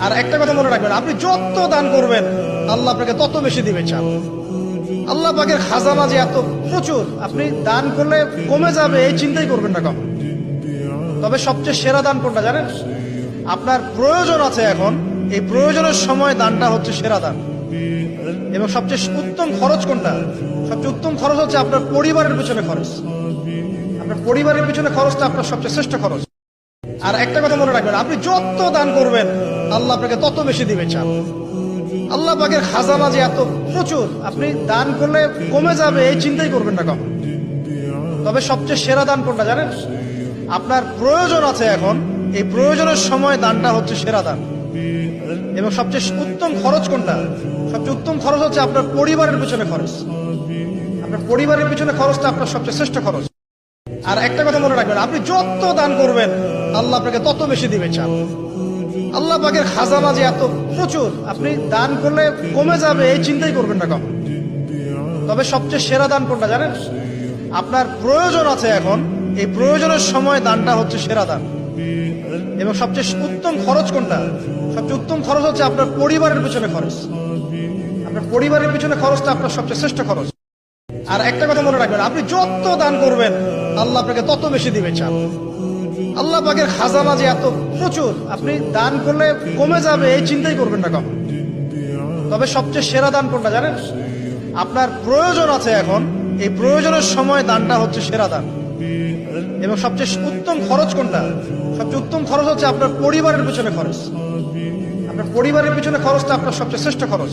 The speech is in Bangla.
আর একটা কথা মনে রাখবেন, আপনি যত দান করবেন আল্লাহ আপনাকে তত বেশি দিবে। চান আল্লাহ পাকের খাজানা যে এত প্রচুর, আপনি দান করলে কমে যাবে এই চিন্তাই করবেন না কখন। তবে সবচেয়ে সেরা দান কোনটা জানেন? আপনার প্রয়োজন আছে এখন, এই প্রয়োজনের সময় দানটা হচ্ছে সেরা দান। এবং সবচেয়ে উত্তম খরচ কোনটা? সবচেয়ে উত্তম খরচ হচ্ছে আপনার পরিবারের পিছনে খরচ। আপনার পরিবারের পিছনে খরচটা আপনার সবচেয়ে শ্রেষ্ঠ খরচ। আর একটা কথা মনে রাখবেন, আপনি যত দান করবেন আল্লাহ আপনাকে তত বেশি দিবে। চান আল্লাহ পাকের খাজানা যে এত প্রচুর, আপনি দান করলে কমে যাবে এই চিন্তাই করবেন না কখন। তবে সবচেয়ে সেরা দান কোনটা জানেন? আপনার প্রয়োজন আছে এখন, এই প্রয়োজনের সময় দানটা হচ্ছে সেরা দান। এবং সবচেয়ে উত্তম খরচ কোনটা? সবচেয়ে উত্তম খরচ হচ্ছে আপনার পরিবারের পিছনে খরচ। আপনার পরিবারের পিছনে খরচটা আপনার সবচেয়ে শ্রেষ্ঠ খরচ। আর একটা কথা মনে রাখবেন, আপনি যত দান করবেন আল্লাহ আপনাকে তত বেশি দিবে। চান আল্লাহ পাকের খাজানা যে এত প্রচুর, আপনি দান করলে কমে যাবে এই চিন্তাই করবেন না কখন। তবে সবচেয়ে সেরা দান কোনটা জানেন? আপনার প্রয়োজন আছে এখন, এই প্রয়োজনের সময় দানটা হচ্ছে সেরা দান। এবং সবচেয়ে উত্তম খরচ কোনটা? সবচেয়ে উত্তম খরচ হচ্ছে আপনার পরিবারের পিছনে খরচ। আপনার পরিবারের পিছনে খরচটা আপনার সবচেয়ে শ্রেষ্ঠ খরচ। আর একটা কথা মনে রাখবেন, আপনি যত দান করবেন আল্লাহ আপনাকে তত বেশি দিবে। চান আল্লাহ পাকের খাজানা যে এত প্রচুর, আপনি দান করলে কমে যাবে এই চিন্তাই করবেন না কখন। তবে সবচেয়ে সেরা দান কোনটা জানেন? আপনার প্রয়োজন আছে এখন, এই প্রয়োজনের সময় দানটা হচ্ছে সেরা দান। এবং সবচেয়ে উত্তম খরচ কোনটা? সবচেয়ে উত্তম খরচ হচ্ছে আপনার পরিবারের পিছনে খরচ। আপনার পরিবারের পিছনে খরচটা আপনার সবচেয়ে শ্রেষ্ঠ খরচ।